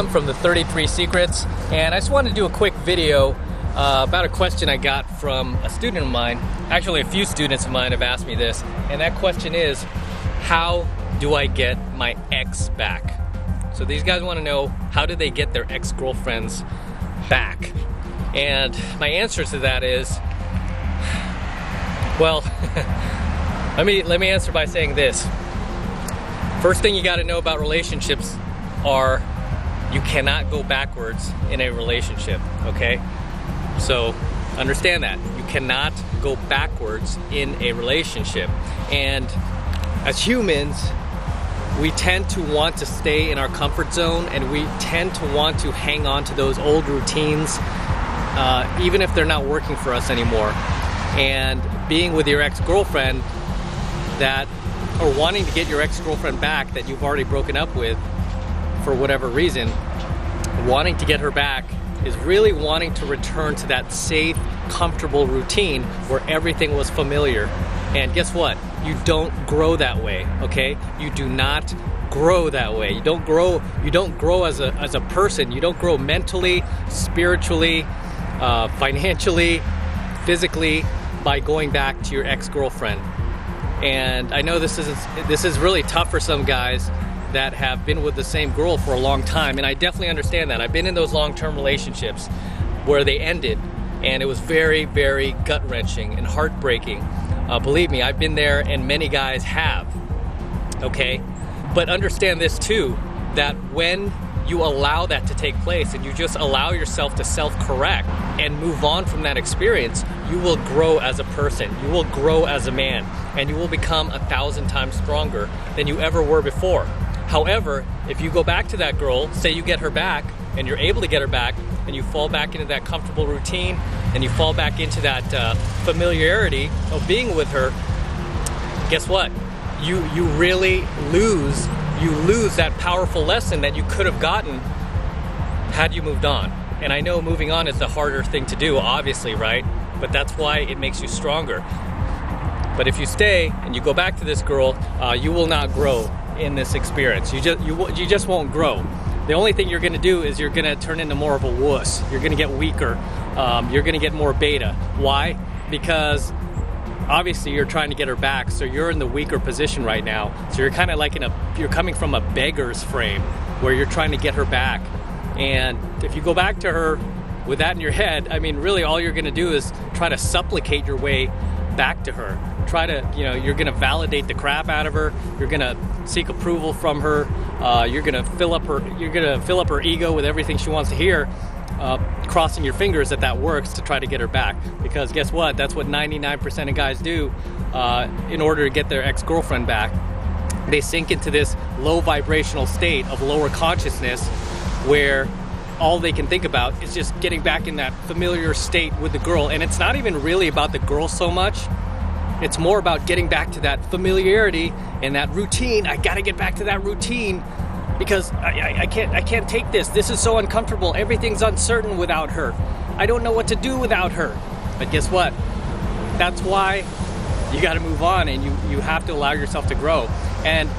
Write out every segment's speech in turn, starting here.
Sam from the 33 Secrets, and I just wanted to do a quick video about a question I got from a student of mine. Actually, a few students of mine have asked me this, and that question is, how do I get my ex back? So these guys want to know, how do they get their ex-girlfriends back? And my answer to that is, well, let me answer by saying this. First thing you got to know about relationships are you cannot go backwards in a relationship, okay? So understand that. You cannot go backwards in a relationship. And as humans, we tend to want to stay in our comfort zone, and we tend to want to hang on to those old routines, even if they're not working for us anymore. And being with your ex-girlfriend or wanting to get your ex-girlfriend back that you've already broken up with for whatever reason, wanting to get her back is really wanting to return to that safe, comfortable routine where everything was familiar. And guess what? You don't grow that way, okay? You do not grow that way. You don't grow as a person. You don't grow mentally, spiritually, financially, physically by going back to your ex-girlfriend. And I know this is really tough for some guys that have been with the same girl for a long time, and I definitely understand that. I've been in those long-term relationships where they ended, and it was very, very gut-wrenching and heartbreaking. Believe me, I've been there, and many guys have, okay? But understand this too, that when you allow that to take place and you just allow yourself to self-correct and move on from that experience, you will grow as a person, you will grow as a man, and you will become 1,000 times stronger than you ever were before. However, if you go back to that girl, say you get her back, and you're able to get her back, and you fall back into that comfortable routine, and you fall back into that familiarity of being with her, guess what? You really lose that powerful lesson that you could have gotten had you moved on. And I know moving on is the harder thing to do, obviously, right? But that's why it makes you stronger. But if you stay and you go back to this girl, you will not grow in this experience. You just won't grow. The only thing you're going to do is you're going to turn into more of a wuss. You're going to get weaker. You're going to get more beta. Why? Because obviously you're trying to get her back, so you're in the weaker position right now. So you're kind of like you're coming from a beggar's frame where you're trying to get her back. And if you go back to her with that in your head, I mean, really all you're going to do is try to supplicate your way back to her. You're going to validate the crap out of her. You're going to seek approval from her. You're going to fill up her ego with everything she wants to hear, crossing your fingers that works to try to get her back. Because guess what? That's what 99% of guys do in order to get their ex-girlfriend back. They sink into this low vibrational state of lower consciousness where all they can think about is just getting back in that familiar state with the girl. And it's not even really about the girl so much. It's more about getting back to that familiarity and that routine. I gotta get back to that routine because I can't take this. This is so uncomfortable. Everything's uncertain without her. I don't know what to do without her. But guess what? That's why you gotta move on, and you have to allow yourself to grow. And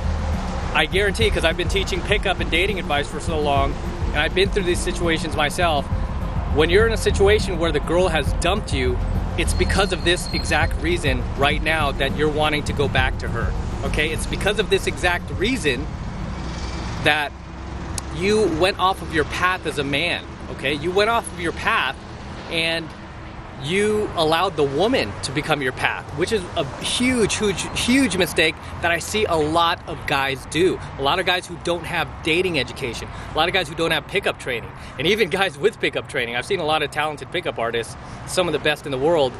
I guarantee, because I've been teaching pickup and dating advice for so long, and I've been through these situations myself, when you're in a situation where the girl has dumped you, it's because of this exact reason right now that you're wanting to go back to her, okay? It's because of this exact reason that you went off of your path as a man, okay? You went off of your path and you allowed the woman to become your path, which is a huge mistake that I see a lot of guys do. A lot of guys who don't have dating education, a lot of guys who don't have pickup training, and even guys with pickup training. I've seen a lot of talented pickup artists, some of the best in the world,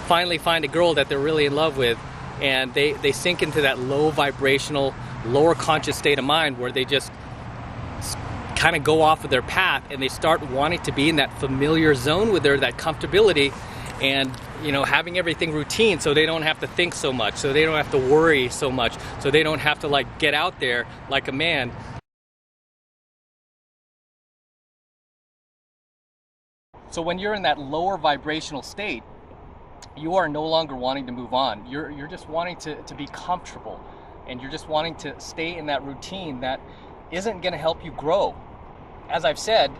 finally find a girl that they're really in love with, and they sink into that low vibrational, lower conscious state of mind where they just kind of go off of their path and they start wanting to be in that familiar zone with her, that comfortability, and having everything routine so they don't have to think so much, so they don't have to worry so much, so they don't have to get out there like a man. So when you're in that lower vibrational state, you are no longer wanting to move on. You're just wanting to be comfortable, and you're just wanting to stay in that routine that isn't going to help you grow. as I've said,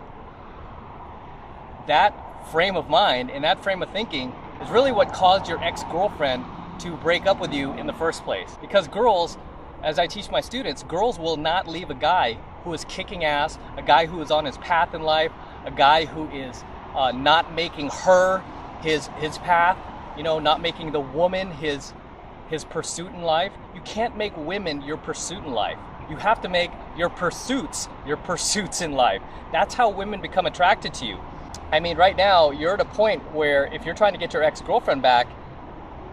that frame of mind and that frame of thinking is really what caused your ex-girlfriend to break up with you in the first place. Because girls, as I teach my students, girls will not leave a guy who is kicking ass, a guy who is on his path in life, a guy who is not making her his path, not making the woman his pursuit in life. You can't make women your pursuit in life. You have to make your pursuits in life. That's how women become attracted to you. I mean, right now, you're at a point where if you're trying to get your ex-girlfriend back,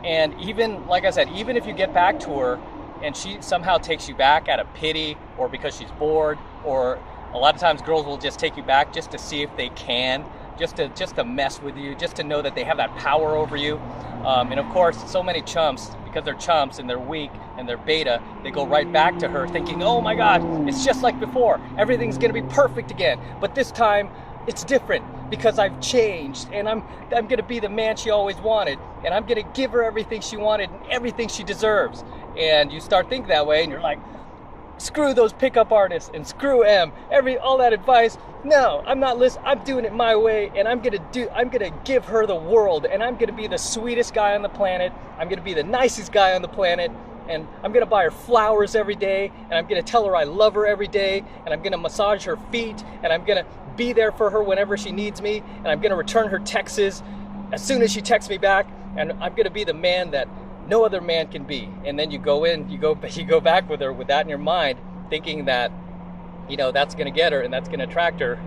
and even, like I said, even if you get back to her and she somehow takes you back out of pity or because she's bored, or a lot of times girls will just take you back just to see if they can, just to mess with you, just to know that they have that power over you. And of course, so many chumps, because they're chumps and they're weak and they're beta, they go right back to her thinking, oh my God, it's just like before. Everything's gonna be perfect again. But this time, it's different because I've changed, and I'm gonna be the man she always wanted, and I'm gonna give her everything she wanted and everything she deserves. And you start thinking that way, and you're like, screw those pickup artists and screw M, all that advice. No, I'm not listening. I'm doing it my way, and I'm gonna give her the world, and I'm gonna be the sweetest guy on the planet. I'm gonna be the nicest guy on the planet, and I'm gonna buy her flowers every day, and I'm gonna tell her I love her every day, and I'm gonna massage her feet, and I'm gonna be there for her whenever she needs me, and I'm gonna return her texts as soon as she texts me back, and I'm gonna be the man that no other man can be. And then you go back with her with that in your mind, thinking that, that's gonna get her and that's gonna attract her.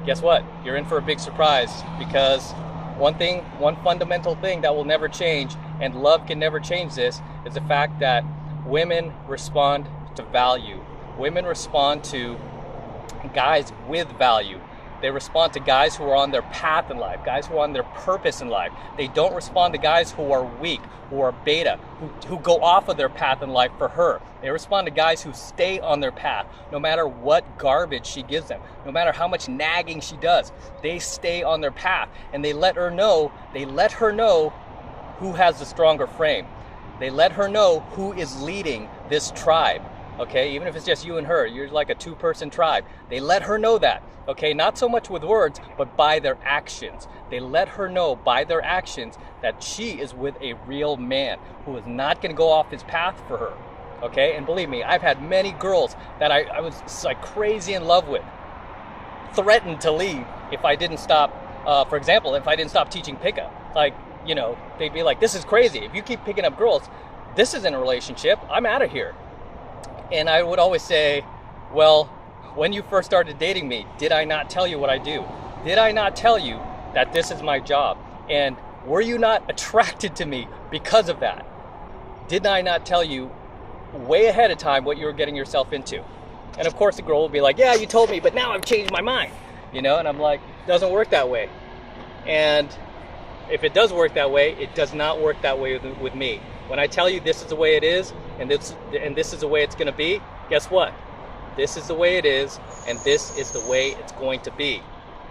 Guess what? You're in for a big surprise, because one fundamental thing that will never change, and love can never change this, is the fact that women respond to value. Women respond to guys with value. They respond to guys who are on their path in life, guys who are on their purpose in life. They don't respond to guys who are weak, who are beta, who go off of their path in life for her. They respond to guys who stay on their path, no matter what garbage she gives them, no matter how much nagging she does. They stay on their path, and they let her know who has the stronger frame. They let her know who is leading this tribe. Okay, even if it's just you and her, you're like a two-person tribe. They let her know that, okay? Not so much with words, but by their actions. They let her know by their actions that she is with a real man who is not gonna go off his path for her, okay? And believe me, I've had many girls that I was like crazy in love with, threatened to leave if I didn't stop, for example, if I didn't stop teaching pickup. Like, they'd be like, this is crazy. If you keep picking up girls, this isn't a relationship. I'm out of here. And I would always say, well, when you first started dating me, did I not tell you what I do? Did I not tell you that this is my job? And were you not attracted to me because of that? Did I not tell you way ahead of time what you were getting yourself into? And of course the girl will be like, yeah, you told me, but now I've changed my mind. And I'm like, it doesn't work that way. And if it does work that way, it does not work that way with me. When I tell you this is the way it is, and this is the way it's going to be, guess what? This is the way it is, and this is the way it's going to be.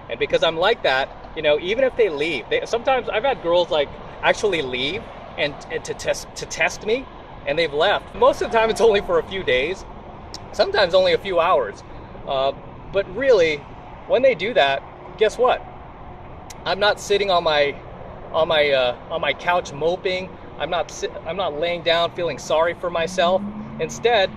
And because I'm like that, even if they leave, sometimes I've had girls like actually leave and to test me, and they've left. Most of the time, it's only for a few days, sometimes only a few hours. But really, when they do that, guess what? I'm not sitting on my couch moping. I'm not laying down feeling sorry for myself. Instead,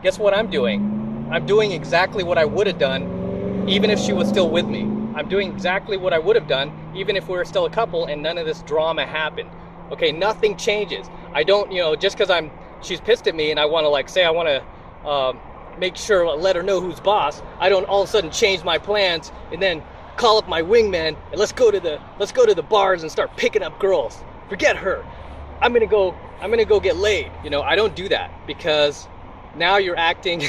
guess what I'm doing? I'm doing exactly what I would have done even if she was still with me. I'm doing exactly what I would have done even if we were still a couple and none of this drama happened. Okay, nothing changes. I don't, just because she's pissed at me and I want to make sure, let her know who's boss. I don't all of a sudden change my plans and then call up my wingman and let's go to the bars and start picking up girls. Forget her. I'm gonna go get laid. I don't do that, because now you're acting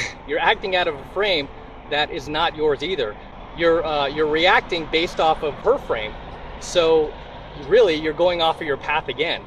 out of a frame that is not yours either. You're reacting based off of her frame. So really you're going off of your path again.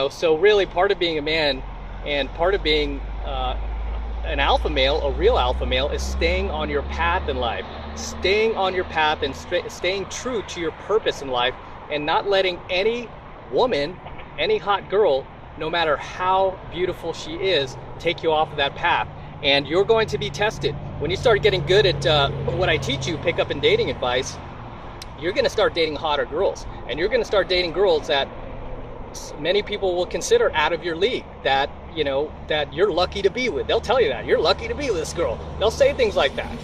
So really part of being a man and part of being an alpha male, a real alpha male, is staying on your path in life, staying on your path and staying true to your purpose in life, and not letting any woman, any hot girl, no matter how beautiful she is, take you off of that path. And you're going to be tested. when you start getting good at what I teach you, pickup and dating advice, you're going to start dating hotter girls, and you're going to start dating girls that many people will consider out of your league, that that you're lucky to be with. They'll tell you that you're lucky to be with this girl. They'll say things like that,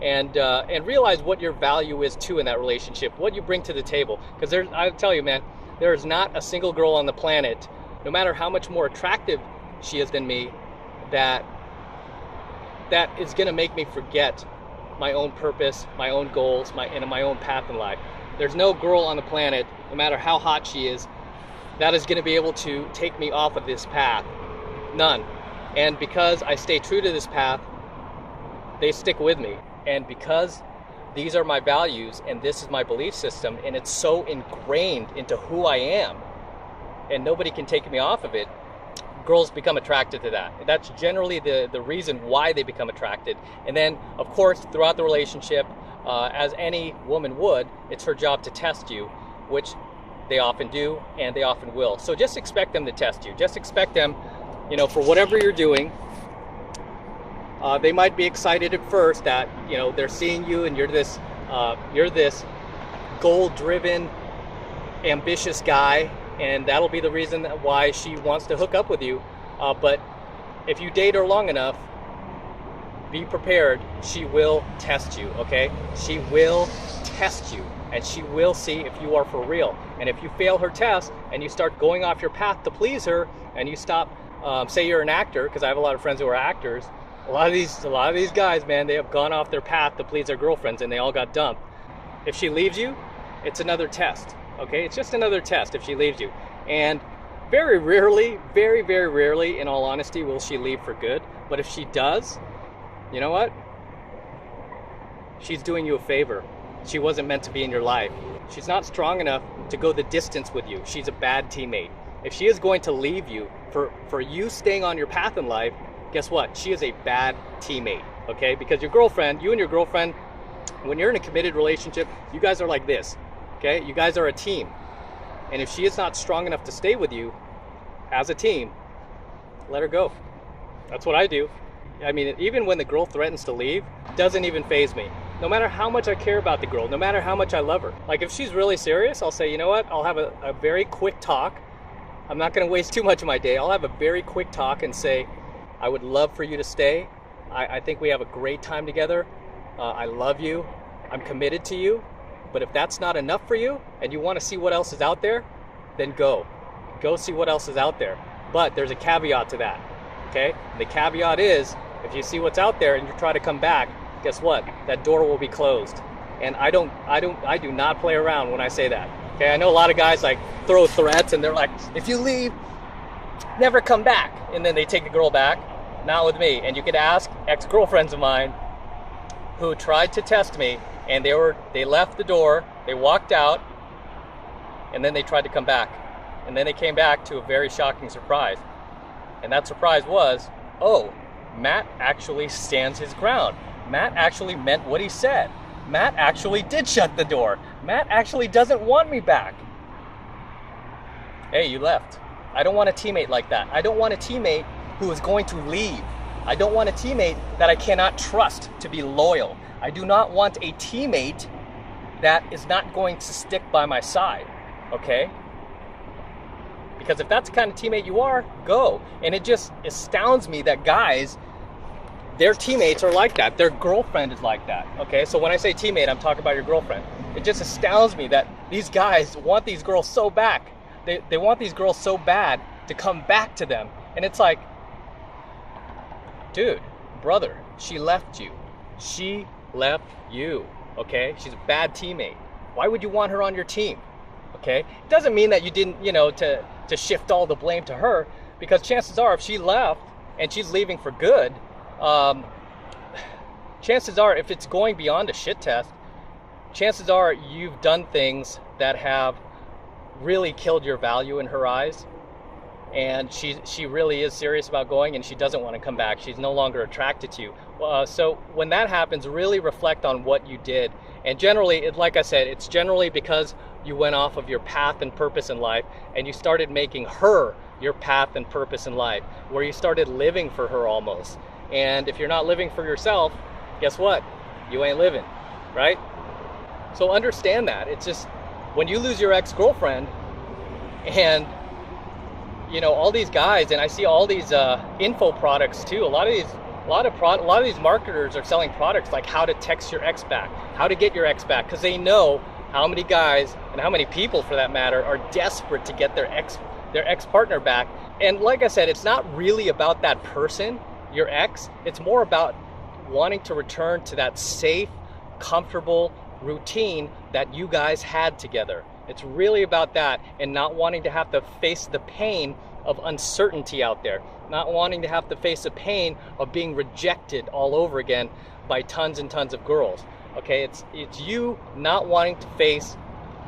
and realize what your value is too in that relationship, what you bring to the table. Because I tell you, man, there is not a single girl on the planet, no matter how much more attractive she is than me, that is going to make me forget my own purpose, my own goals, my own path in life. There's no girl on the planet, no matter how hot she is, that is going to be able to take me off of this path. None. And because I stay true to this path, they stick with me. And because these are my values and this is my belief system, and it's so ingrained into who I am, and nobody can take me off of it, girls become attracted to that. That's generally the reason why they become attracted. And then, of course, throughout the relationship, as any woman would, it's her job to test you, which they often do, and they often will. So just expect them to test you. Just expect them, for whatever you're doing. They might be excited at first that, they're seeing you and you're this goal-driven, ambitious guy, and that'll be the reason why she wants to hook up with you. But if you date her long enough, be prepared. She will test you, okay? She will test you, and she will see if you are for real. And if you fail her test and you start going off your path to please her, and you stop, say you're an actor, because I have a lot of friends who are actors. A lot of these guys, man, they have gone off their path to please their girlfriends, and they all got dumped. If she leaves you, it's another test, okay? It's just another test if she leaves you. And very rarely, very, very rarely, in all honesty, will she leave for good. But if she does, you know what? She's doing you a favor. She wasn't meant to be in your life. She's not strong enough to go the distance with you. She's a bad teammate. If she is going to leave you for you staying on your path in life, guess what? She is a bad teammate, okay? Because you and your girlfriend, when you're in a committed relationship, you guys are like this, okay? You guys are a team. And if she is not strong enough to stay with you as a team, let her go. That's what I do. I mean, even when the girl threatens to leave, doesn't even faze me. No matter how much I care about the girl, no matter how much I love her. Like, if she's really serious, I'll say, you know what? I'll have a very quick talk. I'm not going to waste too much of my day. I'll have a very quick talk and say, I would love for you to stay. I think we have a great time together. I love you. I'm committed to you. But if that's not enough for you and you want to see what else is out there, then go. Go see what else is out there. But there's a caveat to that, okay? And the caveat is, if you see what's out there and you try to come back, guess what? That door will be closed. And I do not play around when I say that. Okay, I know a lot of guys like throw threats and they're like, if you leave, never come back. And then they take the girl back. Not with me. And you could ask ex-girlfriends of mine who tried to test me, and they left the door, they walked out, and then they tried to come back. And then they came back to a very shocking surprise. And that surprise was, oh, Matt actually stands his ground. Matt actually meant what he said. Matt actually did shut the door. Matt actually doesn't want me back. Hey, you left. I don't want a teammate like that. I don't want a teammate who is going to leave. I don't want a teammate that I cannot trust to be loyal. I do not want a teammate that is not going to stick by my side, okay? Because if that's the kind of teammate you are, go. And it just astounds me that guys, their teammates are like that. Their girlfriend is like that, okay? So when I say teammate, I'm talking about your girlfriend. It just astounds me that these guys want these girls so back. They want these girls so bad to come back to them. And it's like, dude, brother, she left you. She left you, okay? She's a bad teammate. Why would you want her on your team, okay? It doesn't mean that you didn't, to shift all the blame to her, because chances are if she left and she's leaving for good, chances are if it's going beyond a shit test, chances are you've done things that have really killed your value in her eyes. And she really is serious about going, and she doesn't want to come back. She's no longer attracted to you. So when that happens, really reflect on what you did. And generally, like I said, it's generally because you went off of your path and purpose in life, and you started making her your path and purpose in life, where you started living for her almost. And if you're not living for yourself, guess what? You ain't living, right? So understand that. It's just when you lose your ex-girlfriend, and you know all these guys, and I see all these info products too. A lot of these marketers are selling products like how to text your ex back, how to get your ex back, because they know how many guys and how many people, for that matter, are desperate to get their ex partner back. And like I said, it's not really about that person, your ex. It's more about wanting to return to that safe, comfortable routine that you guys had together. It's really about that, and not wanting to have to face the pain of uncertainty out there, not wanting to have to face the pain of being rejected all over again by tons and tons of girls. Okay, it's you not wanting to face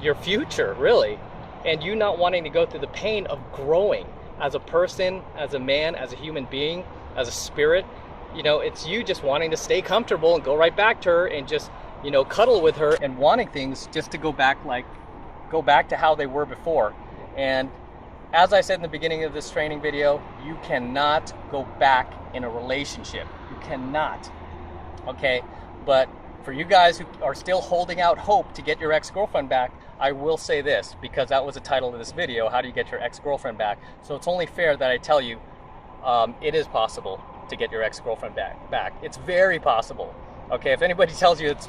your future, really, and you not wanting to go through the pain of growing as a person, as a man, as a human being, as a spirit. You know, it's you just wanting to stay comfortable and go right back to her and just, you know, cuddle with her and wanting things just to go back to how they were before. And as I said in the beginning of this training video, you cannot go back in a relationship. You cannot. Okay? But for you guys who are still holding out hope to get your ex-girlfriend back, I will say this, because that was the title of this video, how do you get your ex-girlfriend back? So it's only fair that I tell you, it is possible to get your ex-girlfriend back. It's very possible. Okay, if anybody tells you it's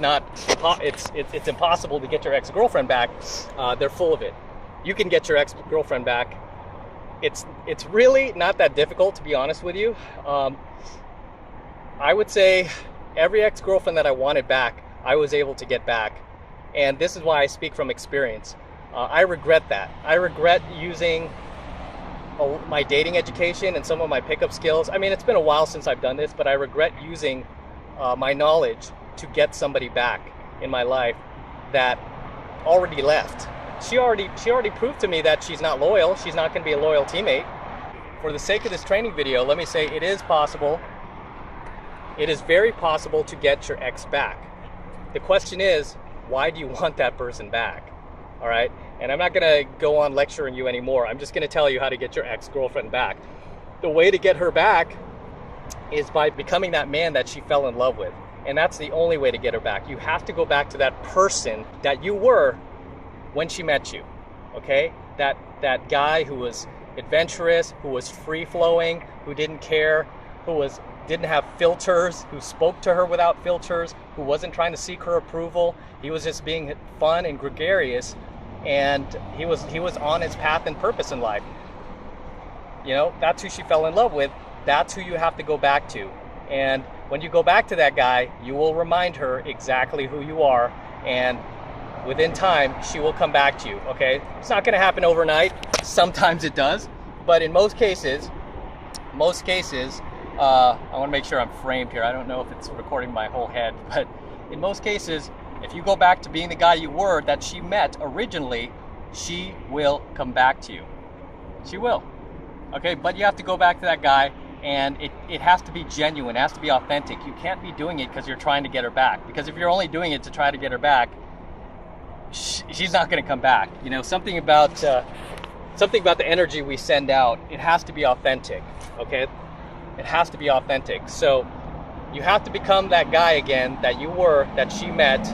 impossible to get your ex-girlfriend back, they're full of it. You can get your ex-girlfriend back. It's really not that difficult, to be honest with you. I would say every ex-girlfriend that I wanted back, I was able to get back. And this is why I speak from experience. I regret that. I regret using my dating education and some of my pickup skills. I mean, it's been a while since I've done this, but I regret using my knowledge to get somebody back in my life that already left. She already proved to me that she's not loyal. She's not going to be a loyal teammate. For the sake of this training video, let me say it is possible. It is very possible to get your ex back. The question is, why do you want that person back? All right? And I'm not going to go on lecturing you anymore. I'm just going to tell you how to get your ex-girlfriend back. The way to get her back is by becoming that man that she fell in love with. And that's the only way to get her back. You have to go back to that person that you were when she met you. Okay? That guy who was adventurous, who was free-flowing, who didn't care, who didn't have filters, who spoke to her without filters, who wasn't trying to seek her approval. He was just being fun and gregarious, and he was on his path and purpose in life. You know, that's who she fell in love with. That's who you have to go back to. And when you go back to that guy, you will remind her exactly who you are, and within time, she will come back to you, okay? It's not gonna happen overnight. Sometimes it does, but in most cases, I wanna make sure I'm framed here. I don't know if it's recording my whole head, but in most cases, if you go back to being the guy you were that she met originally, she will come back to you. She will. Okay, but you have to go back to that guy, and it has to be genuine, it has to be authentic. You can't be doing it because you're trying to get her back. Because if you're only doing it to try to get her back, she's not going to come back. You know, something about the energy we send out, it has to be authentic. Okay, it has to be authentic. So you have to become that guy again that you were, that she met,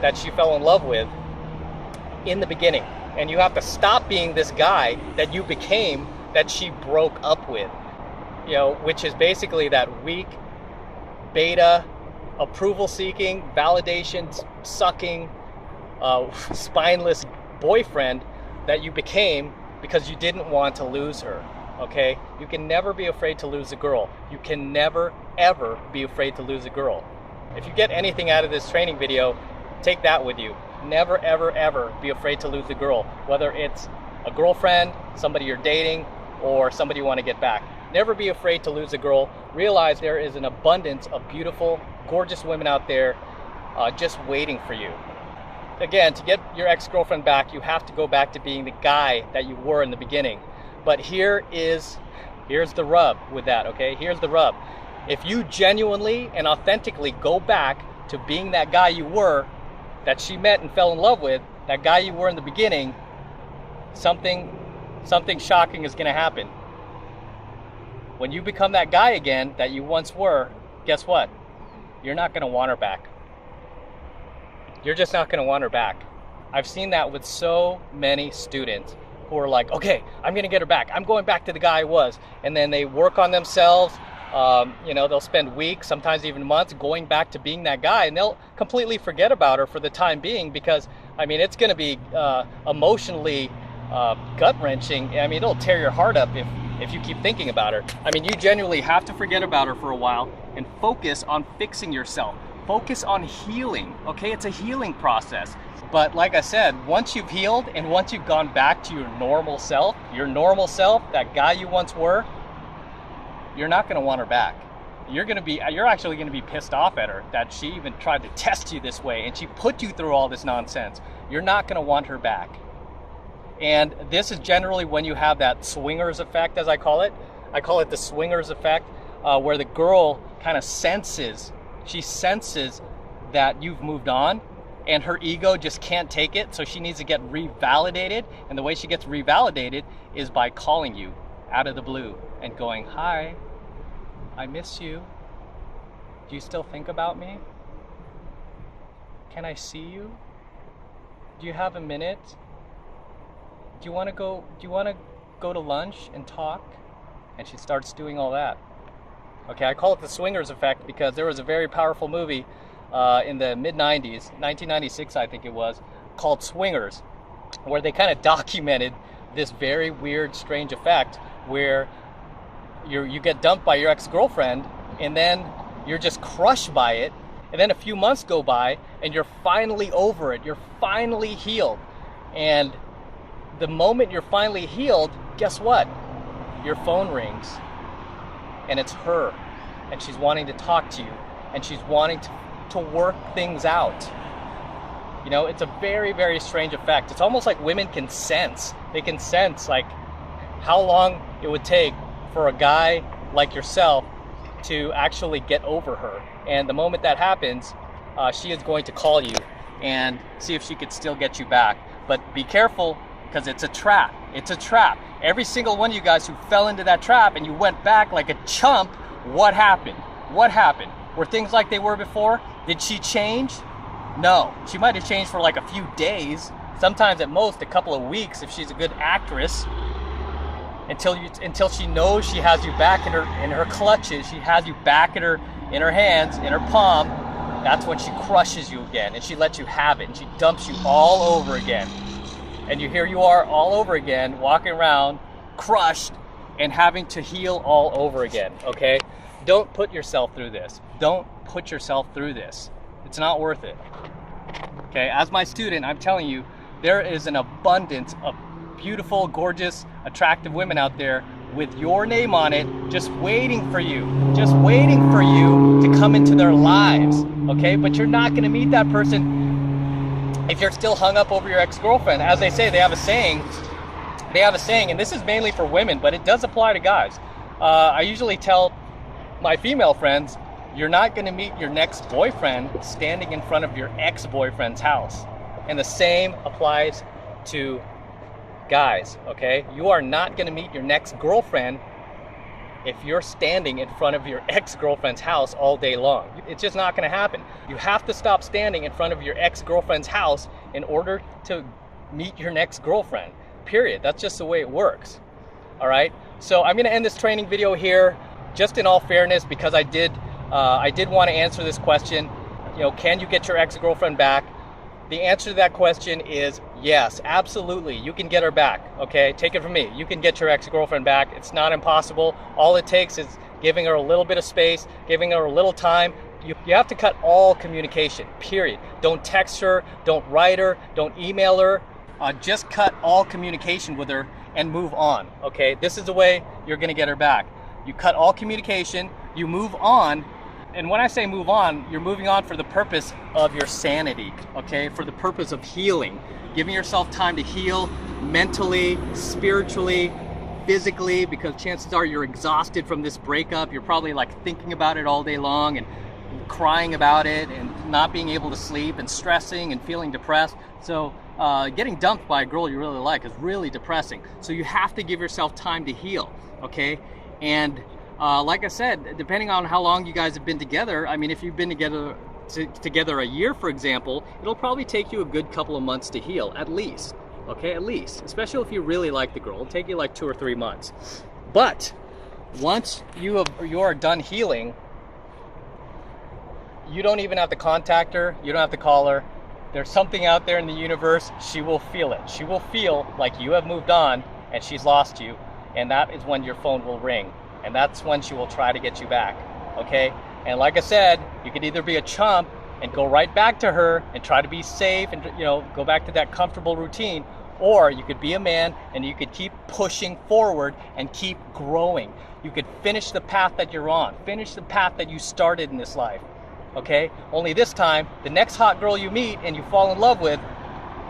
that she fell in love with in the beginning. And you have to stop being this guy that you became, that she broke up with. You know, which is basically that weak, beta, approval-seeking, validation-sucking, spineless boyfriend that you became because you didn't want to lose her. Okay? You can never be afraid to lose a girl. You can never, ever be afraid to lose a girl. If you get anything out of this training video, take that with you. Never, ever, ever be afraid to lose a girl. Whether it's a girlfriend, somebody you're dating, or somebody you want to get back. Never be afraid to lose a girl. Realize there is an abundance of beautiful, gorgeous women out there just waiting for you. Again, to get your ex-girlfriend back, you have to go back to being the guy that you were in the beginning. But here's the rub with that, okay? Here's the rub. If you genuinely and authentically go back to being that guy you were, that she met and fell in love with, that guy you were in the beginning, something shocking is going to happen. When you become that guy again that you once were, guess what? you're not going to want her back. You're just not going to want her back. I've seen that with so many students who are like, okay, I'm going to get her back. I'm going back to the guy I was. And then they work on themselves. They'll spend weeks, sometimes even months, going back to being that guy, and they'll completely forget about her for the time being because, it's going to be emotionally gut-wrenching. It'll tear your heart up if you keep thinking about her. You genuinely have to forget about her for a while and focus on fixing yourself. Focus on healing, okay? It's a healing process. But like I said, once you've healed and once you've gone back to your normal self, that guy you once were, you're not going to want her back. You're actually going to be pissed off at her that she even tried to test you this way and she put you through all this nonsense. You're not going to want her back. And this is generally when you have that swingers effect, as I call it. I call it the swingers effect, where the girl kind of senses that you've moved on and her ego just can't take it. So she needs to get revalidated. And the way she gets revalidated is by calling you out of the blue and going, hi, I miss you. Do you still think about me? Can I see you? Do you have a minute? Do you want to go to lunch and talk? And she starts doing all that. Okay, I call it the swingers effect because there was a very powerful movie in the mid-90s, 1996 I think it was, called Swingers, where they kind of documented this very weird, strange effect where you get dumped by your ex-girlfriend and then you're just crushed by it, and then a few months go by and you're finally over it, you're finally healed. And the moment you're finally healed, guess what? Your phone rings and it's her, and she's wanting to talk to you and she's wanting to work things out. It's a very, very strange effect. It's almost like women can sense. They can sense like how long it would take for a guy like yourself to actually get over her. And the moment that happens, she is going to call you and see if she could still get you back. But be careful, because it's a trap. It's a trap. Every single one of you guys who fell into that trap and you went back like a chump, what happened? What happened? Were things like they were before? Did she change? No. She might have changed for like a few days, sometimes at most a couple of weeks if she's a good actress, until she knows she has you back in her clutches. She has you back in her hands, in her palm. That's when she crushes you again and she lets you have it and she dumps you all over again. And here you are all over again, walking around crushed and having to heal all over again, okay? Don't put yourself through this. Don't put yourself through this. It's not worth it. Okay, as my student, I'm telling you, there is an abundance of beautiful, gorgeous, attractive women out there with your name on it, just waiting for you to come into their lives, okay? But you're not gonna meet that person if you're still hung up over your ex-girlfriend. As they say, they have a saying, and this is mainly for women, but it does apply to guys. I usually tell my female friends, you're not going to meet your next boyfriend standing in front of your ex-boyfriend's house. And the same applies to guys, okay? You are not going to meet your next girlfriend if you're standing in front of your ex-girlfriend's house all day long. It's just not going to happen. You have to stop standing in front of your ex-girlfriend's house in order to meet your next girlfriend, period. That's just the way it works, all right? So I'm going to end this training video here, just in all fairness, because I did want to answer this question, can you get your ex-girlfriend back? The answer to that question is yes, absolutely. You can get her back, okay? Take it from me. You can get your ex-girlfriend back. It's not impossible. All it takes is giving her a little bit of space, giving her a little time. You have to cut all communication, period. Don't text her, don't write her, don't email her. Just cut all communication with her and move on, okay? This is the way you're gonna get her back. You cut all communication, you move on. And when I say move on, you're moving on for the purpose of your sanity, okay? For the purpose of healing, giving yourself time to heal mentally, spiritually, physically, because chances are you're exhausted from this breakup. You're probably like thinking about it all day long and crying about it and not being able to sleep and stressing and feeling depressed. So getting dumped by a girl you really like is really depressing. So you have to give yourself time to heal, okay? And Like I said, depending on how long you guys have been together, I mean, if you've been together a year, for example, it'll probably take you a good couple of months to heal, at least. Okay, at least. Especially if you really like the girl, it'll take you like 2 or 3 months. But once you are done healing, you don't even have to contact her. You don't have to call her. There's something out there in the universe. She will feel it. She will feel like you have moved on and she's lost you. And that is when your phone will ring. And that's when she will try to get you back. Okay? And like I said, you could either be a chump and go right back to her and try to be safe and, you know, go back to that comfortable routine. Or you could be a man and you could keep pushing forward and keep growing. You could finish the path that you're on. Finish the path that you started in this life. Okay? Only this time, the next hot girl you meet and you fall in love with,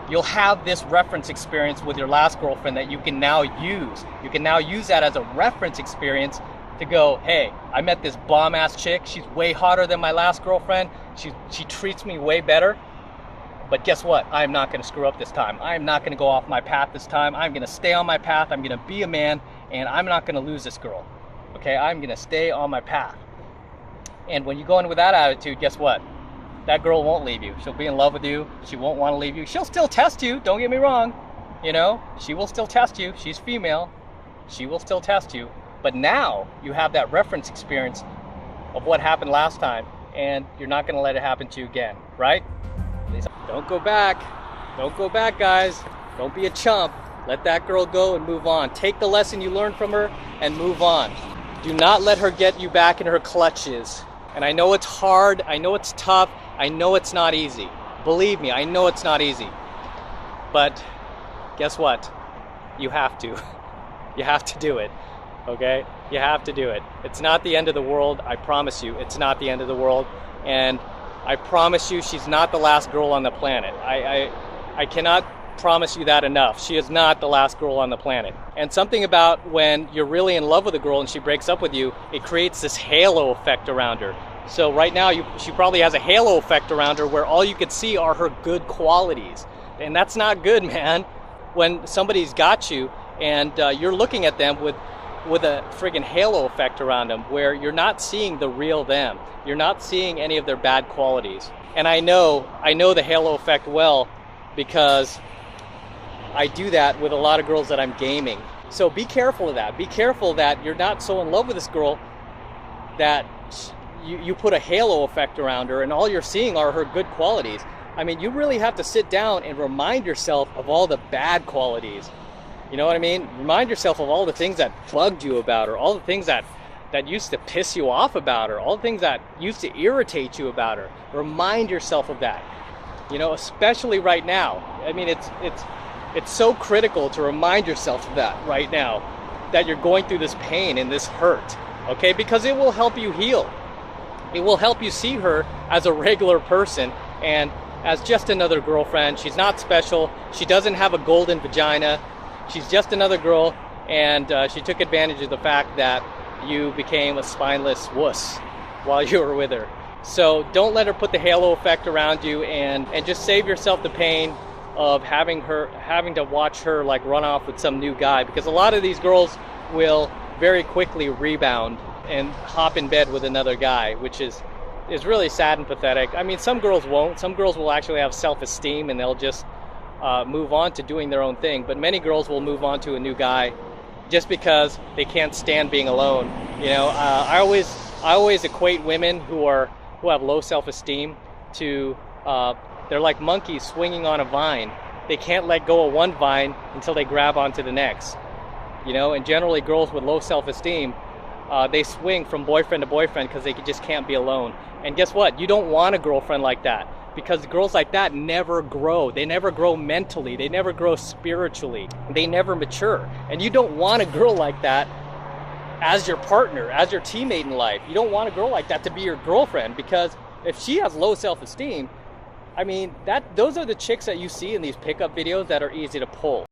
you'll have this reference experience with your last girlfriend that you can now use. You can now use that as a reference experience to go, hey, I met this bomb-ass chick. She's way hotter than my last girlfriend. She treats me way better. But guess what? I'm not going to screw up this time. I'm not going to go off my path this time. I'm going to stay on my path. I'm going to be a man, and I'm not going to lose this girl. Okay? I'm going to stay on my path. And when you go in with that attitude, guess what? That girl won't leave you. She'll be in love with you. She won't want to leave you. She'll still test you. Don't get me wrong. You know, she will still test you. She's female. She will still test you. But now you have that reference experience of what happened last time, and you're not going to let it happen to you again, right? Don't go back. Don't go back, guys. Don't be a chump. Let that girl go and move on. Take the lesson you learned from her and move on. Do not let her get you back in her clutches. And I know it's hard. I know it's tough. I know it's not easy. Believe me, I know it's not easy. But guess what? You have to. You have to do it. Okay? You have to do it. It's not the end of the world. I promise you, it's not the end of the world. And I promise you, she's not the last girl on the planet. I cannot promise you that enough. She is not the last girl on the planet. And something about when you're really in love with a girl and she breaks up with you, it creates this halo effect around her. So right now, she probably has a halo effect around her where all you could see are her good qualities. And that's not good, man. When somebody's got you and you're looking at them with a friggin' halo effect around them where you're not seeing the real them. You're not seeing any of their bad qualities. And I know the halo effect well because I do that with a lot of girls that I'm gaming. So be careful of that. Be careful that you're not so in love with this girl that you put a halo effect around her and all you're seeing are her good qualities. I mean, you really have to sit down and remind yourself of all the bad qualities. You know what I mean? Remind yourself of all the things that bugged you about her, all the things that used to piss you off about her, all the things that used to irritate you about her. Remind yourself of that. You know, especially right now. I mean, it's so critical to remind yourself of that right now, that you're going through this pain and this hurt, okay? Because it will help you heal. It will help you see her as a regular person and as just another girlfriend. She's not special. She doesn't have a golden vagina. She's just another girl, and she took advantage of the fact that you became a spineless wuss while you were with her. So don't let her put the halo effect around you, and just save yourself the pain of having to watch her like run off with some new guy, because a lot of these girls will very quickly rebound and hop in bed with another guy, which is really sad and pathetic. I mean, some girls won't. Some girls will actually have self-esteem and they'll just move on to doing their own thing. But many girls will move on to a new guy just because they can't stand being alone. You know, I always equate women who have low self-esteem to they're like monkeys swinging on a vine. They can't let go of one vine until they grab onto the next. You know, and generally girls with low self-esteem, they swing from boyfriend to boyfriend because they just can't be alone. And guess what? You don't want a girlfriend like that, because girls like that never grow. They never grow mentally. They never grow spiritually. They never mature. And you don't want a girl like that as your partner, as your teammate in life. You don't want a girl like that to be your girlfriend, because if she has low self-esteem, I mean, those are the chicks that you see in these pickup videos that are easy to pull.